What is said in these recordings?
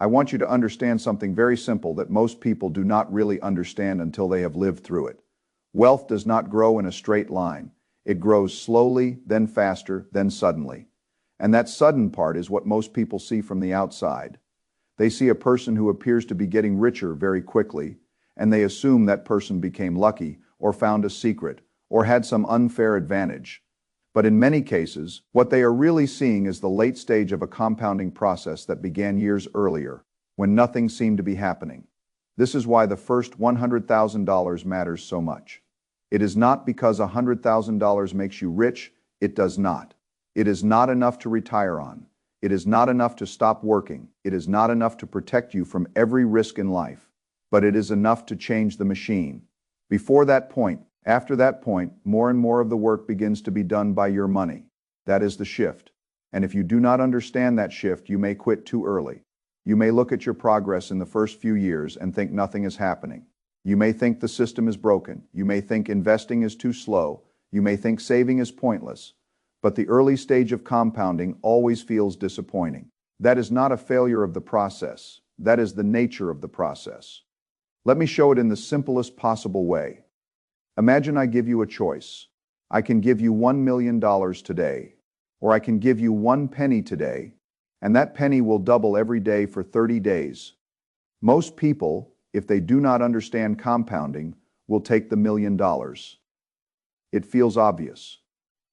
I want you to understand something very simple that most people do not really understand until they have lived through it. Wealth does not grow in a straight line. It grows slowly, then faster, then suddenly. And that sudden part is what most people see from the outside. They see a person who appears to be getting richer very quickly, and they assume that person became lucky, or found a secret, or had some unfair advantage. But in many cases, what they are really seeing is the late stage of a compounding process that began years earlier, when nothing seemed to be happening. This is why the first $100,000 matters so much. It is not because $100,000 makes you rich. It does not. It is not enough to retire on. It is not enough to stop working. It is not enough to protect you from every risk in life. But it is enough to change the machine. Before that point, after that point, more and more of the work begins to be done by your money. That is the shift. And if you do not understand that shift, you may quit too early. You may look at your progress in the first few years and think nothing is happening. You may think the system is broken. You may think investing is too slow. You may think saving is pointless. But the early stage of compounding always feels disappointing. That is not a failure of the process. That is the nature of the process. Let me show it in the simplest possible way. Imagine I give you a choice. I can give you $1 million today, or I can give you 1 penny today, and that penny will double every day for 30 days. Most people, if they do not understand compounding, will take the $1 million. It feels obvious.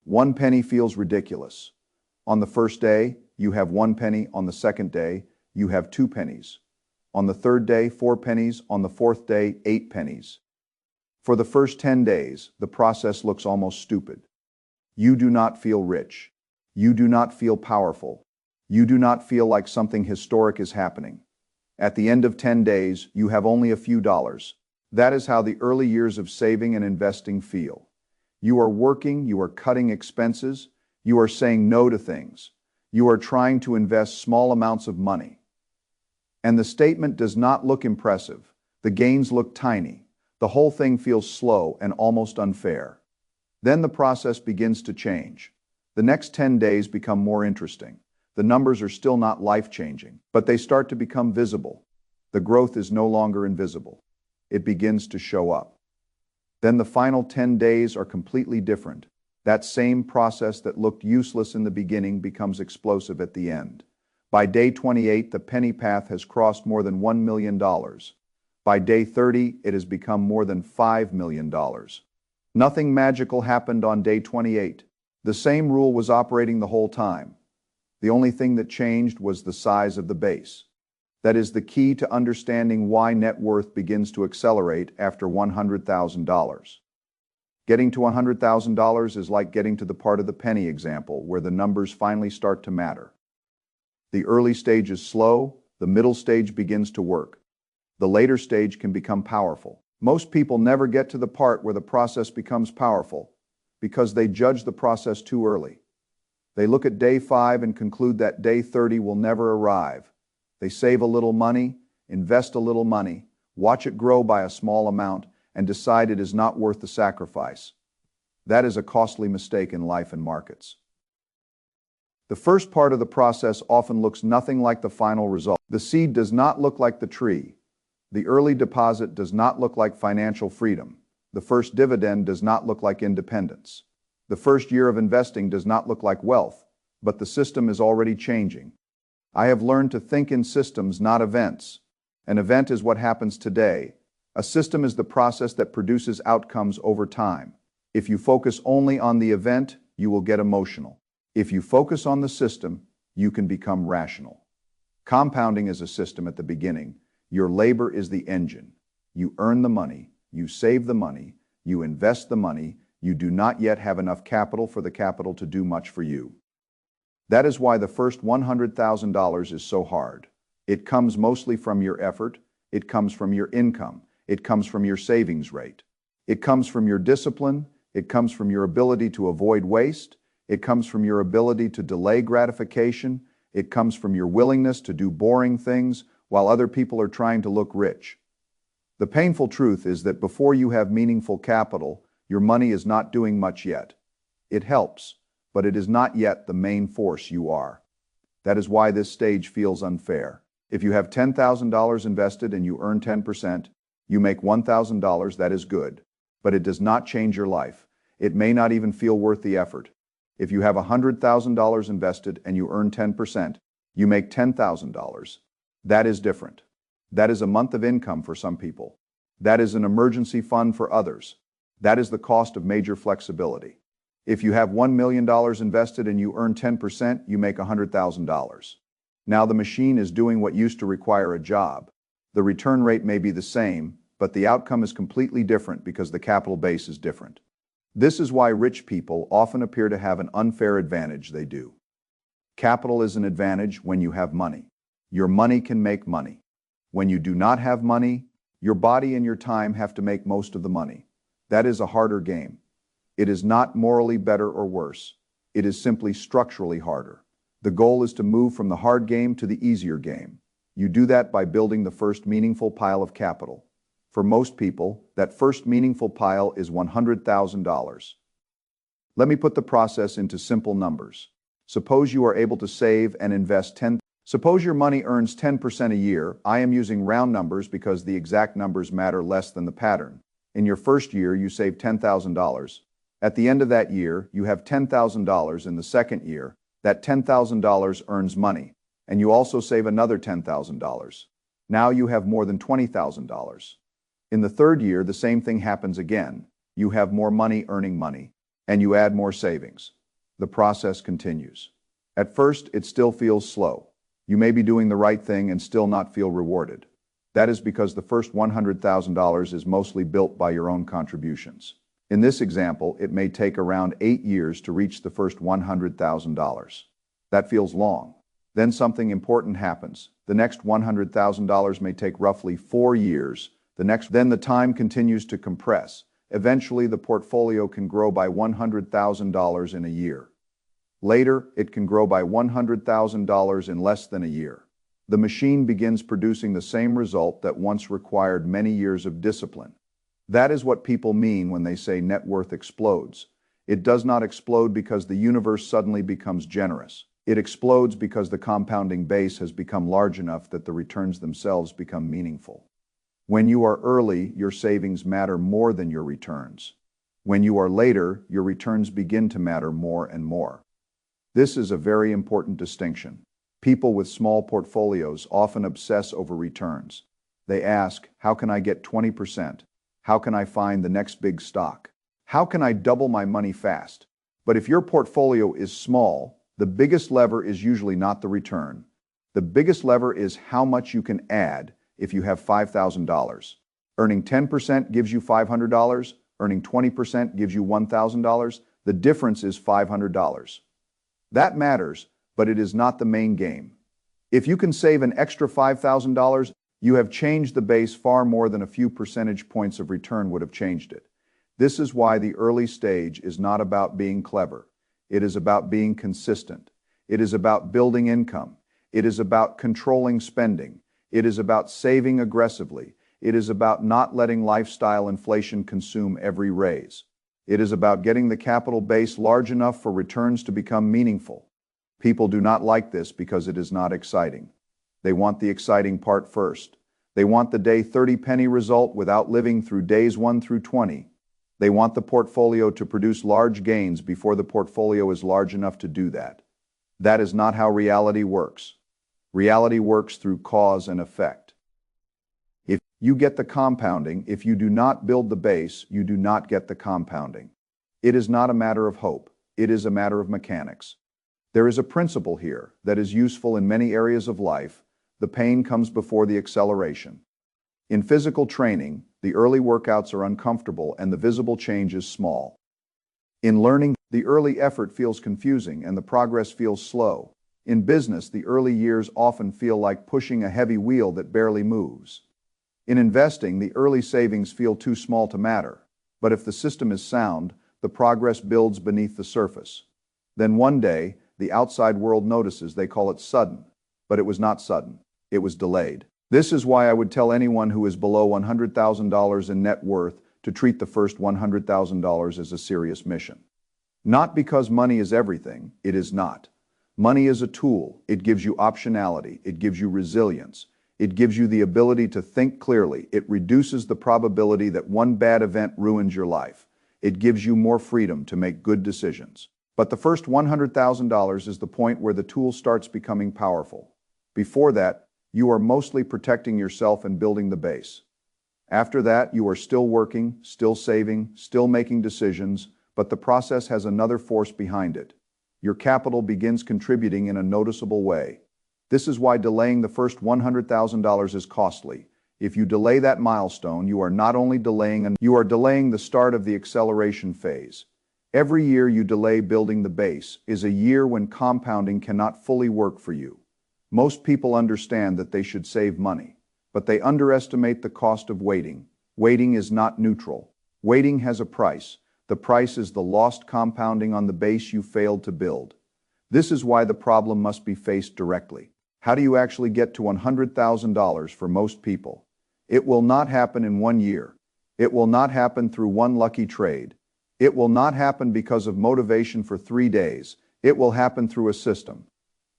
1 penny feels ridiculous. On the first day, you have 1 penny. On the second day, you have 2 pennies. On the third day, 4 pennies. On the fourth day, 8 pennies. For the first 10 days, the process looks almost stupid. You do not feel rich. You do not feel powerful. You do not feel like something historic is happening. At the end of 10 days, you have only a few dollars. That is how the early years of saving and investing feel. You are working, you are cutting expenses, you are saying no to things. You are trying to invest small amounts of money. And the statement does not look impressive. The gains look tiny. The whole thing feels slow and almost unfair. Then the process begins to change. The next 10 days become more interesting. The numbers are still not life-changing, but they start to become visible. The growth is no longer invisible. It begins to show up. Then the final 10 days are completely different. That same process that looked useless in the beginning becomes explosive at the end. By day 28, the penny path has crossed more than $1 million. By day 30, it has become more than $5 million. Nothing magical happened on day 28. The same rule was operating the whole time. The only thing that changed was the size of the base. That is the key to understanding why net worth begins to accelerate after $100,000. Getting to $100,000 is like getting to the part of the penny example where the numbers finally start to matter. The early stage is slow, the middle stage begins to work. The later stage can become powerful. Most people never get to the part where the process becomes powerful because they judge the process too early. They look at day 5 and conclude that day 30 will never arrive. They save a little money, invest a little money, watch it grow by a small amount, and decide it is not worth the sacrifice. That is a costly mistake in life and markets. The first part of the process often looks nothing like the final result. The seed does not look like the tree. The early deposit does not look like financial freedom. The first dividend does not look like independence. The first year of investing does not look like wealth, but the system is already changing. I have learned to think in systems, not events. An event is what happens today. A system is the process that produces outcomes over time. If you focus only on the event, you will get emotional. If you focus on the system, you can become rational. Compounding is a system at the beginning. Your labor is the engine. You earn the money, you save the money, you invest the money, you do not yet have enough capital for the capital to do much for you. That is why the first $100,000 is so hard. It comes mostly from your effort, it comes from your income, it comes from your savings rate. It comes from your discipline, it comes from your ability to avoid waste, it comes from your ability to delay gratification, it comes from your willingness to do boring things while other people are trying to look rich. The painful truth is that before you have meaningful capital, your money is not doing much yet. It helps, but it is not yet the main force you are. That is why this stage feels unfair. If you have $10,000 invested and you earn 10%, you make $1,000. That is good, but it does not change your life. It may not even feel worth the effort. If you have $100,000 invested and you earn 10%, you make $10,000. That is different. That is a month of income for some people. That is an emergency fund for others. That is the cost of major flexibility. If you have $1 million invested and you earn 10%, you make $100,000. Now the machine is doing what used to require a job. The return rate may be the same, but the outcome is completely different because the capital base is different. This is why rich people often appear to have an unfair advantage. They do. Capital is an advantage when you have money. Your money can make money. When you do not have money, your body and your time have to make most of the money. That is a harder game. It is not morally better or worse. It is simply structurally harder. The goal is to move from the hard game to the easier game. You do that by building the first meaningful pile of capital. For most people, that first meaningful pile is $100,000. Let me put the process into simple numbers. Suppose you are able to save and invest Suppose your money earns 10% a year. I am using round numbers because the exact numbers matter less than the pattern. In your first year, you save $10,000. At the end of that year, you have $10,000. In the second year, that $10,000 earns money, and you also save another $10,000. Now you have more than $20,000. In the third year, the same thing happens again. You have more money earning money, and you add more savings. The process continues. At first, it still feels slow. You may be doing the right thing and still not feel rewarded. That is because the first $100,000 is mostly built by your own contributions. In this example, it may take around 8 years to reach the first $100,000. That feels long. Then something important happens. The next $100,000 may take roughly 4 years. Then the time continues to compress. Eventually, the portfolio can grow by $100,000 in a year. Later, it can grow by $100,000 in less than a year. The machine begins producing the same result that once required many years of discipline. That is what people mean when they say net worth explodes. It does not explode because the universe suddenly becomes generous. It explodes because the compounding base has become large enough that the returns themselves become meaningful. When you are early, your savings matter more than your returns. When you are later, your returns begin to matter more and more. This is a very important distinction. People with small portfolios often obsess over returns. They ask, how can I get 20%? How can I find the next big stock? How can I double my money fast? But if your portfolio is small, the biggest lever is usually not the return. The biggest lever is how much you can add if you have $5,000. Earning 10% gives you $500. Earning 20% gives you $1,000. The difference is $500. That matters, but it is not the main game. If you can save an extra $5,000, you have changed the base far more than a few percentage points of return would have changed it. This is why the early stage is not about being clever. It is about being consistent. It is about building income. It is about controlling spending. It is about saving aggressively. It is about not letting lifestyle inflation consume every raise. It is about getting the capital base large enough for returns to become meaningful. People do not like this because it is not exciting. They want the exciting part first. They want the day 30-penny result without living through days 1 through 20. They want the portfolio to produce large gains before the portfolio is large enough to do that. That is not how reality works. Reality works through cause and effect. If you get the compounding, if you do not build the base, you do not get the compounding. It is not a matter of hope. It is a matter of mechanics. There is a principle here that is useful in many areas of life. The pain comes before the acceleration. In physical training, the early workouts are uncomfortable and the visible change is small. In learning, the early effort feels confusing and the progress feels slow. In business, the early years often feel like pushing a heavy wheel that barely moves. In investing, the early savings feel too small to matter. But if the system is sound, the progress builds beneath the surface. Then one day, the outside world notices. They call it sudden. But it was not sudden. It was delayed. This is why I would tell anyone who is below $100,000 in net worth to treat the first $100,000 as a serious mission. Not because money is everything, it is not. Money is a tool. It gives you optionality. It gives you resilience. It gives you the ability to think clearly. It reduces the probability that one bad event ruins your life. It gives you more freedom to make good decisions. But the first $100,000 is the point where the tool starts becoming powerful. Before that, you are mostly protecting yourself and building the base. After that, you are still working, still saving, still making decisions, but the process has another force behind it. Your capital begins contributing in a noticeable way. This is why delaying the first $100,000 is costly. If you delay that milestone, you are not only delaying, you are delaying the start of the acceleration phase. Every year you delay building the base is a year when compounding cannot fully work for you. Most people understand that they should save money, but they underestimate the cost of waiting. Waiting is not neutral. Waiting has a price. The price is the lost compounding on the base you failed to build. This is why the problem must be faced directly. How do you actually get to $100,000 for most people? It will not happen in 1 year. It will not happen through one lucky trade. It will not happen because of motivation for 3 days. It will happen through a system.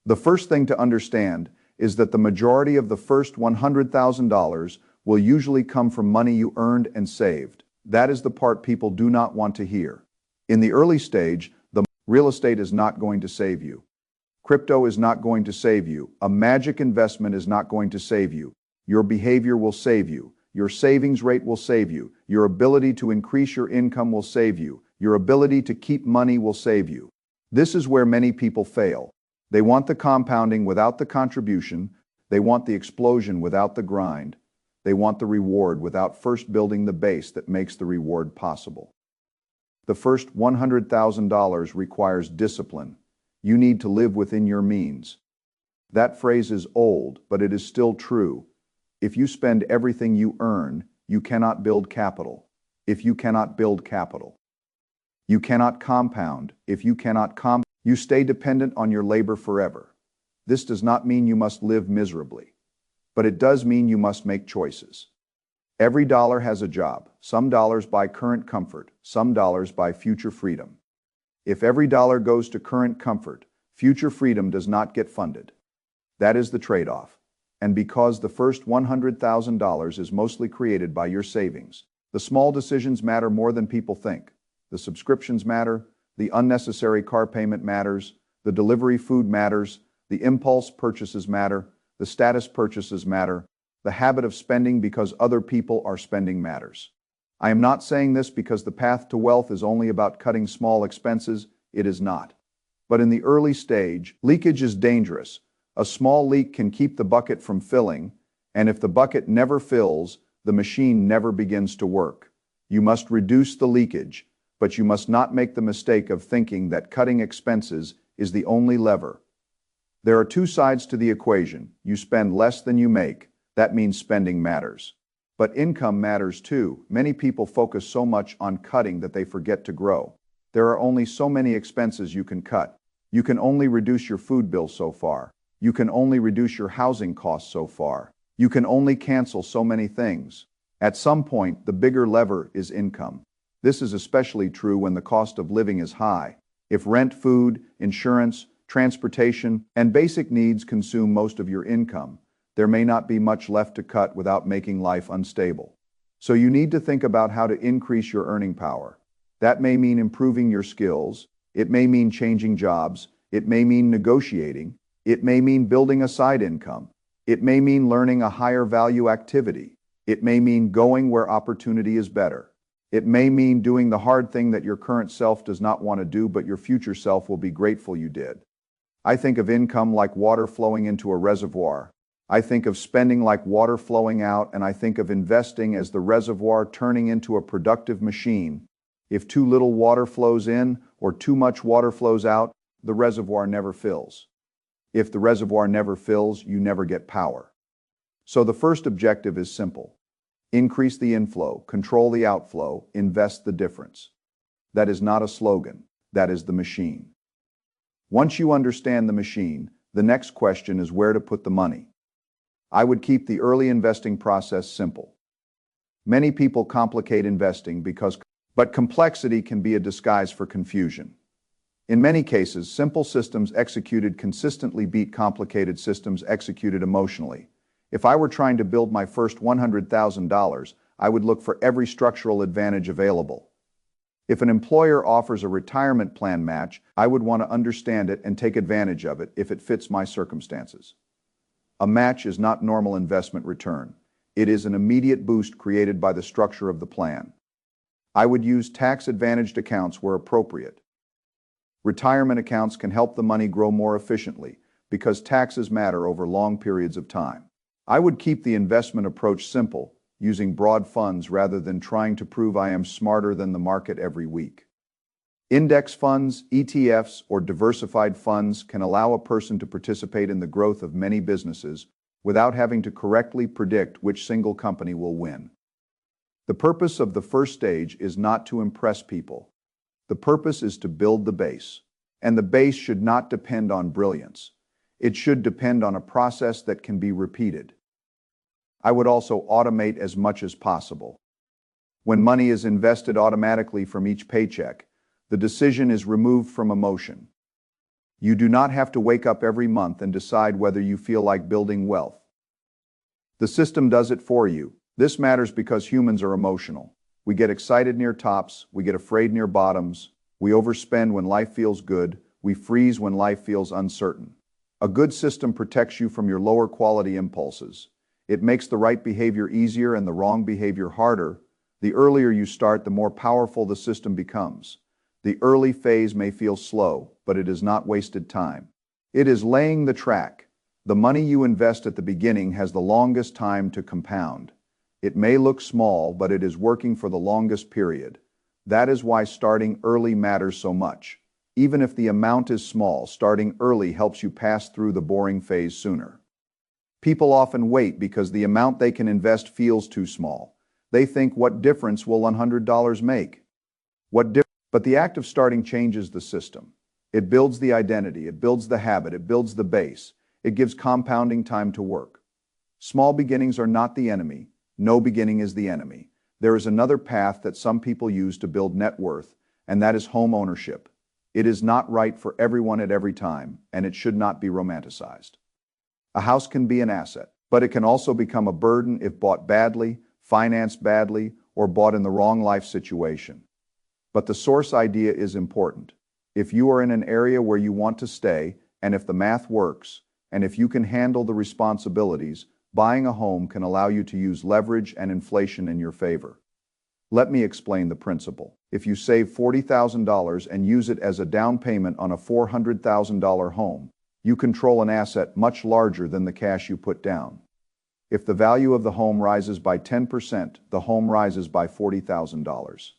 The first thing to understand is that the majority of the first $100,000 will usually come from money you earned and saved. That is the part people do not want to hear. In the early stage, the real estate is not going to save you. Crypto is not going to save you. A magic investment is not going to save you. Your behavior will save you. Your savings rate will save you. Your ability to increase your income will save you. Your ability to keep money will save you. This is where many people fail. They want the compounding without the contribution. They want the explosion without the grind. They want the reward without first building the base that makes the reward possible. The first $100,000 requires discipline. You need to live within your means. That phrase is old, but it is still true. If you spend everything you earn, you cannot build capital. If you cannot build capital, you cannot compound. If you cannot compound, you stay dependent on your labor forever. This does not mean you must live miserably, but it does mean you must make choices. Every dollar has a job. Some dollars buy current comfort. Some dollars buy future freedom. If every dollar goes to current comfort, future freedom does not get funded. That is the trade-off. And because the first $100,000 is mostly created by your savings, the small decisions matter more than people think. The subscriptions matter. The unnecessary car payment matters. The delivery food matters. The impulse purchases matter. The status purchases matter. The habit of spending because other people are spending matters. I am not saying this because the path to wealth is only about cutting small expenses. It is not. But in the early stage, leakage is dangerous. A small leak can keep the bucket from filling, and if the bucket never fills, the machine never begins to work. You must reduce the leakage, but you must not make the mistake of thinking that cutting expenses is the only lever. There are two sides to the equation. You spend less than you make. That means spending matters. But income matters too. Many people focus so much on cutting that they forget to grow. There are only so many expenses you can cut. You can only reduce your food bill so far. You can only reduce your housing costs so far. You can only cancel so many things. At some point, the bigger lever is income. This is especially true when the cost of living is high. If rent, food, insurance, transportation, and basic needs consume most of your income, there may not be much left to cut without making life unstable. So you need to think about how to increase your earning power. That may mean improving your skills. It may mean changing jobs. It may mean negotiating. It may mean building a side income. It may mean learning a higher value activity. It may mean going where opportunity is better. It may mean doing the hard thing that your current self does not want to do, but your future self will be grateful you did. I think of income like water flowing into a reservoir. I think of spending like water flowing out, and I think of investing as the reservoir turning into a productive machine. If too little water flows in or too much water flows out, the reservoir never fills. If the reservoir never fills, you never get power. So the first objective is simple. Increase the inflow, control the outflow, invest the difference. That is not a slogan. That is the machine. Once you understand the machine, the next question is where to put the money. I would keep the early investing process simple. Many people complicate investing but complexity can be a disguise for confusion. In many cases, simple systems executed consistently beat complicated systems executed emotionally. If I were trying to build my first $100,000, I would look for every structural advantage available. If an employer offers a retirement plan match, I would want to understand it and take advantage of it if it fits my circumstances. A match is not normal investment return. It is an immediate boost created by the structure of the plan. I would use tax-advantaged accounts where appropriate. Retirement accounts can help the money grow more efficiently because taxes matter over long periods of time. I would keep the investment approach simple, using broad funds rather than trying to prove I am smarter than the market every week. Index funds, ETFs, or diversified funds can allow a person to participate in the growth of many businesses without having to correctly predict which single company will win. The purpose of the first stage is not to impress people. The purpose is to build the base. And the base should not depend on brilliance. It should depend on a process that can be repeated. I would also automate as much as possible. When money is invested automatically from each paycheck, the decision is removed from emotion. You do not have to wake up every month and decide whether you feel like building wealth. The system does it for you. This matters because humans are emotional. We get excited near tops, we get afraid near bottoms, we overspend when life feels good, we freeze when life feels uncertain. A good system protects you from your lower quality impulses. It makes the right behavior easier and the wrong behavior harder. The earlier you start, the more powerful the system becomes. The early phase may feel slow, but it is not wasted time. It is laying the track. The money you invest at the beginning has the longest time to compound. It may look small, but it is working for the longest period. That is why starting early matters so much. Even if the amount is small, starting early helps you pass through the boring phase sooner. People often wait because the amount they can invest feels too small. They think, what difference will $100 make? But the act of starting changes the system. It builds the identity, it builds the habit, it builds the base. It gives compounding time to work. Small beginnings are not the enemy. No beginning is the enemy. There is another path that some people use to build net worth, and that is home ownership. It is not right for everyone at every time, and it should not be romanticized. A house can be an asset, but it can also become a burden if bought badly, financed badly, or bought in the wrong life situation. But the source idea is important. If you are in an area where you want to stay, and if the math works, and if you can handle the responsibilities, buying a home can allow you to use leverage and inflation in your favor. Let me explain the principle. If you save $40,000 and use it as a down payment on a $400,000 home, you control an asset much larger than the cash you put down. If the value of the home rises by 10%, the home rises by $40,000.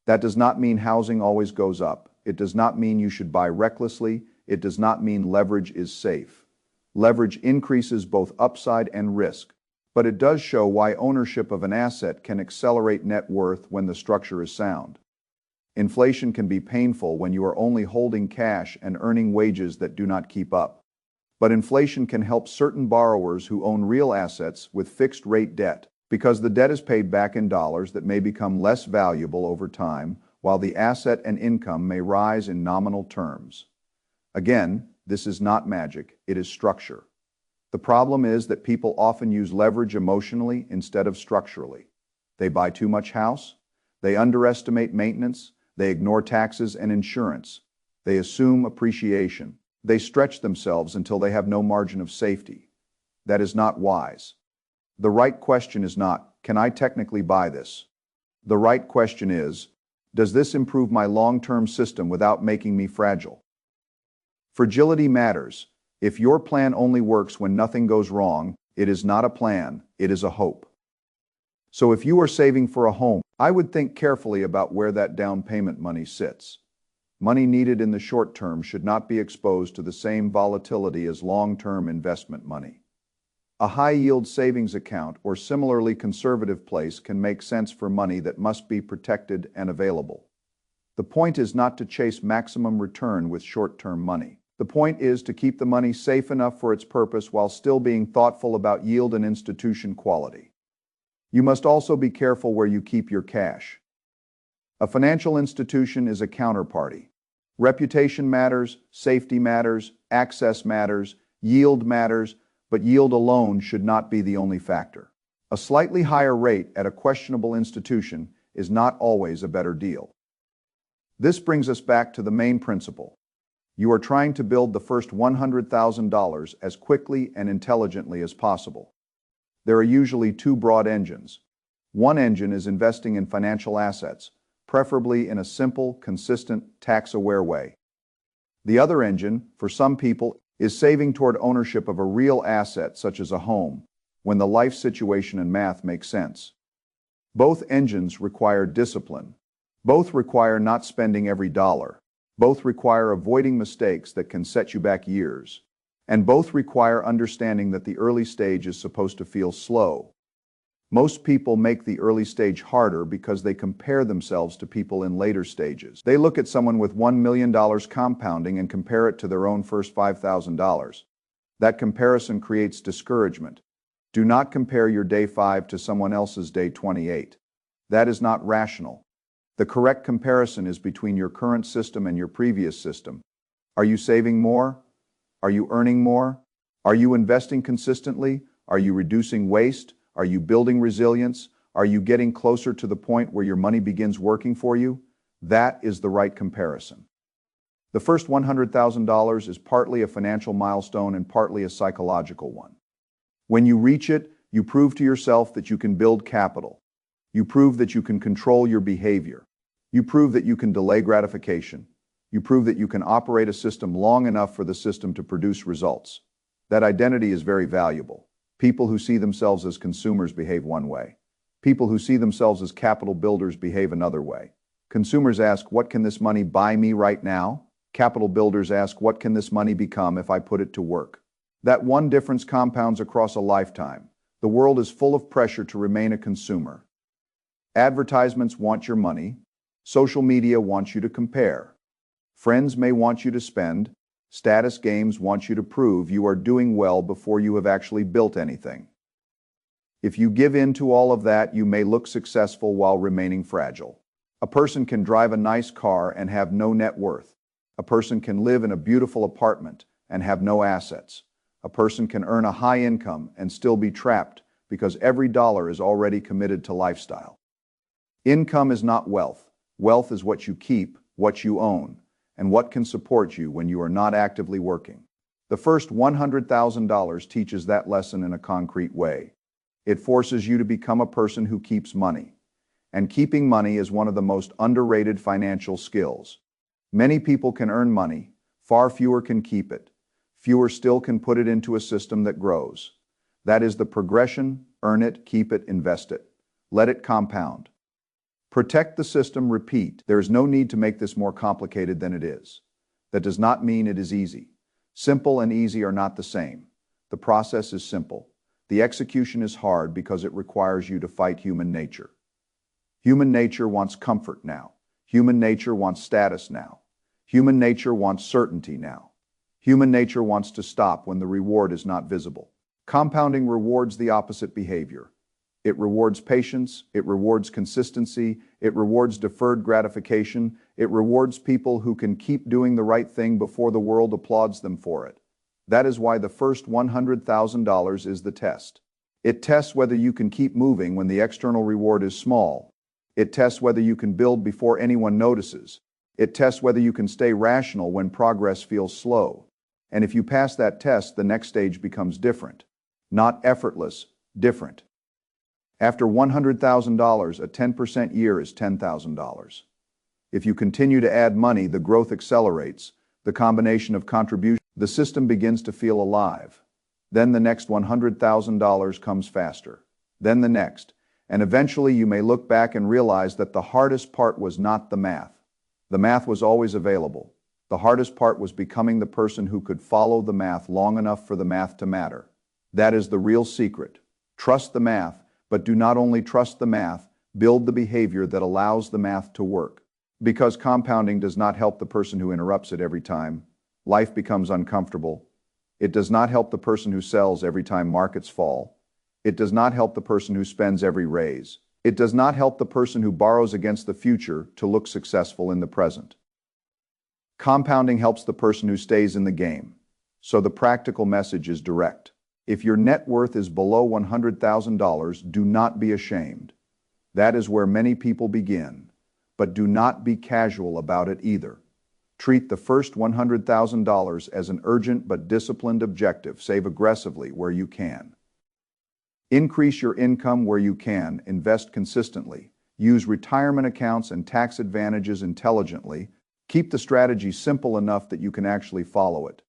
That does not mean housing always goes up. It does not mean you should buy recklessly. It does not mean leverage is safe. Leverage increases both upside and risk, but it does show why ownership of an asset can accelerate net worth when the structure is sound. Inflation can be painful when you are only holding cash and earning wages that do not keep up. But inflation can help certain borrowers who own real assets with fixed-rate debt, because the debt is paid back in dollars that may become less valuable over time, while the asset and income may rise in nominal terms. Again, this is not magic, it is structure. The problem is that people often use leverage emotionally instead of structurally. They buy too much house, they underestimate maintenance, they ignore taxes and insurance, they assume appreciation, they stretch themselves until they have no margin of safety. That is not wise. The right question is not, can I technically buy this? The right question is, does this improve my long-term system without making me fragile? Fragility matters. If your plan only works when nothing goes wrong, it is not a plan, it is a hope. So if you are saving for a home, I would think carefully about where that down payment money sits. Money needed in the short term should not be exposed to the same volatility as long-term investment money. A high-yield savings account or similarly conservative place can make sense for money that must be protected and available. The point is not to chase maximum return with short-term money. The point is to keep the money safe enough for its purpose while still being thoughtful about yield and institution quality. You must also be careful where you keep your cash. A financial institution is a counterparty. Reputation matters, safety matters, access matters, yield matters, but yield alone should not be the only factor. A slightly higher rate at a questionable institution is not always a better deal. This brings us back to the main principle. You are trying to build the first $100,000 as quickly and intelligently as possible. There are usually two broad engines. One engine is investing in financial assets, preferably in a simple, consistent, tax-aware way. The other engine, for some people, is saving toward ownership of a real asset such as a home, when the life situation and math make sense. Both engines require discipline. Both require not spending every dollar. Both require avoiding mistakes that can set you back years. And both require understanding that the early stage is supposed to feel slow. Most people make the early stage harder because they compare themselves to people in later stages. They look at someone with $1 million compounding and compare it to their own first $5,000. That comparison creates discouragement. Do not compare your day 5 to someone else's day 28. That is not rational. The correct comparison is between your current system and your previous system. Are you saving more? Are you earning more? Are you investing consistently? Are you reducing waste? Are you building resilience? Are you getting closer to the point where your money begins working for you? That is the right comparison. The first $100,000 is partly a financial milestone and partly a psychological one. When you reach it, you prove to yourself that you can build capital. You prove that you can control your behavior. You prove that you can delay gratification. You prove that you can operate a system long enough for the system to produce results. That identity is very valuable. People who see themselves as consumers behave one way. People who see themselves as capital builders behave another way. Consumers ask, what can this money buy me right now? Capital builders ask, what can this money become if I put it to work? That one difference compounds across a lifetime. The world is full of pressure to remain a consumer. Advertisements want your money. Social media wants you to compare. Friends may want you to spend. Status games want you to prove you are doing well before you have actually built anything. If you give in to all of that, you may look successful while remaining fragile. A person can drive a nice car and have no net worth. A person can live in a beautiful apartment and have no assets. A person can earn a high income and still be trapped because every dollar is already committed to lifestyle. Income is not wealth. Wealth is what you keep, what you own, and what can support you when you are not actively working. The first $100,000 teaches that lesson in a concrete way. It forces you to become a person who keeps money. And keeping money is one of the most underrated financial skills. Many people can earn money, far fewer can keep it. Fewer still can put it into a system that grows. That is the progression: earn it, keep it, invest it. Let it compound. Protect the system, repeat. There is no need to make this more complicated than it is. That does not mean it is easy. Simple and easy are not the same. The process is simple. The execution is hard because it requires you to fight human nature. Human nature wants comfort now. Human nature wants status now. Human nature wants certainty now. Human nature wants to stop when the reward is not visible. Compounding rewards the opposite behavior. It rewards patience, it rewards consistency, it rewards deferred gratification, it rewards people who can keep doing the right thing before the world applauds them for it. That is why the first $100,000 is the test. It tests whether you can keep moving when the external reward is small. It tests whether you can build before anyone notices. It tests whether you can stay rational when progress feels slow. And if you pass that test, the next stage becomes different. Not effortless, different. After $100,000, a 10% year is $10,000. If you continue to add money, the growth accelerates. The combination of contributions, the system begins to feel alive. Then the next $100,000 comes faster. Then the next. And eventually you may look back and realize that the hardest part was not the math. The math was always available. The hardest part was becoming the person who could follow the math long enough for the math to matter. That is the real secret. Trust the math. But do not only trust the math, build the behavior that allows the math to work. Because compounding does not help the person who interrupts it every time life becomes uncomfortable. It does not help the person who sells every time markets fall. It does not help the person who spends every raise. It does not help the person who borrows against the future to look successful in the present. Compounding helps the person who stays in the game. So the practical message is direct. If your net worth is below $100,000, do not be ashamed. That is where many people begin. But do not be casual about it either. Treat the first $100,000 as an urgent but disciplined objective. Save aggressively where you can. Increase your income where you can. Invest consistently. Use retirement accounts and tax advantages intelligently. Keep the strategy simple enough that you can actually follow it.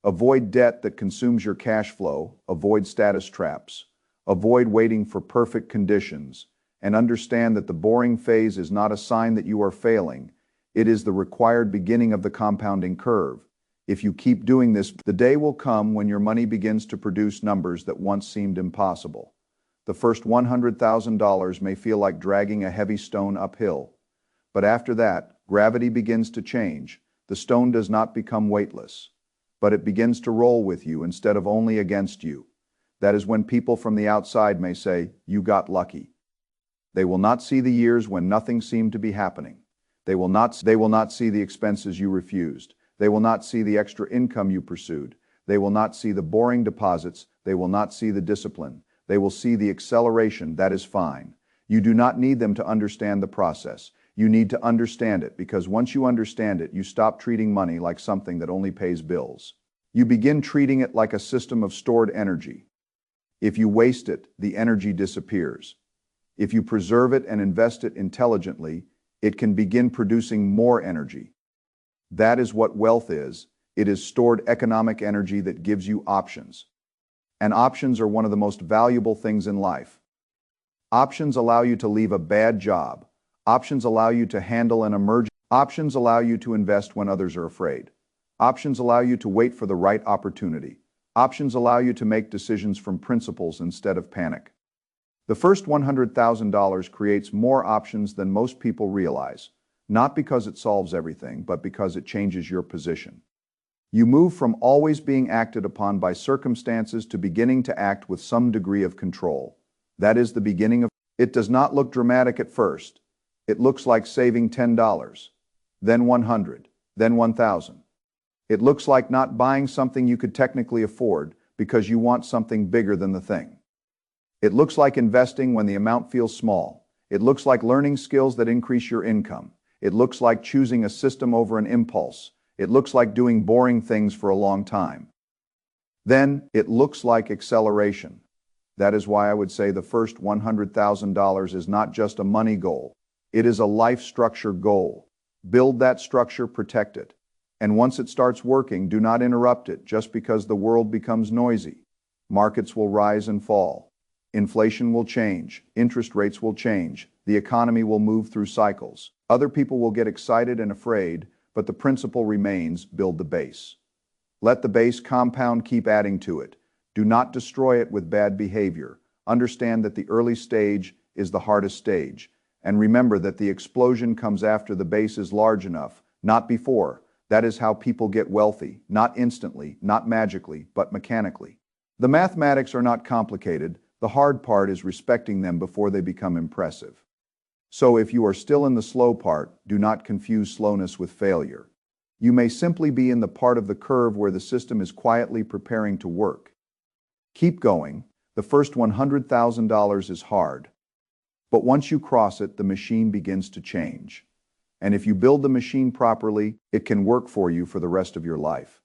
Avoid debt that consumes your cash flow. Avoid status traps. Avoid waiting for perfect conditions. And understand that the boring phase is not a sign that you are failing. It is the required beginning of the compounding curve. If you keep doing this, the day will come when your money begins to produce numbers that once seemed impossible. The first $100,000 may feel like dragging a heavy stone uphill. But after that, gravity begins to change. The stone does not become weightless, but it begins to roll with you instead of only against you. That is when people from the outside may say, "You got lucky." They will not see the years when nothing seemed to be happening. They will not see the expenses you refused. They will not see the extra income you pursued. They will not see the boring deposits. They will not see the discipline. They will see the acceleration. That is fine. You do not need them to understand the process. You need to understand it, because once you understand it, you stop treating money like something that only pays bills. You begin treating it like a system of stored energy. If you waste it, the energy disappears. If you preserve it and invest it intelligently, it can begin producing more energy. That is what wealth is. It is stored economic energy that gives you options. And options are one of the most valuable things in life. Options allow you to leave a bad job. Options allow you to handle an emergency. Options allow you to invest when others are afraid. Options allow you to wait for the right opportunity. Options allow you to make decisions from principles instead of panic. The first $100,000 creates more options than most people realize, not because it solves everything, but because it changes your position. You move from always being acted upon by circumstances to beginning to act with some degree of control. That is the beginning of. It does not look dramatic at first. It looks like saving $10, then $100, then $1,000. It looks like not buying something you could technically afford because you want something bigger than the thing. It looks like investing when the amount feels small. It looks like learning skills that increase your income. It looks like choosing a system over an impulse. It looks like doing boring things for a long time. Then, it looks like acceleration. That is why I would say the first $100,000 is not just a money goal. It is a life structure goal. Build that structure, protect it. And once it starts working, do not interrupt it just because the world becomes noisy. Markets will rise and fall. Inflation will change. Interest rates will change. The economy will move through cycles. Other people will get excited and afraid, but the principle remains: build the base. Let the base compound, keep adding to it. Do not destroy it with bad behavior. Understand that the early stage is the hardest stage. And remember that the explosion comes after the base is large enough, not before. That is how people get wealthy, not instantly, not magically, but mechanically. The mathematics are not complicated. The hard part is respecting them before they become impressive. So if you are still in the slow part, do not confuse slowness with failure. You may simply be in the part of the curve where the system is quietly preparing to work. Keep going. The first $100,000 is hard. But once you cross it, the machine begins to change. And if you build the machine properly, it can work for you for the rest of your life.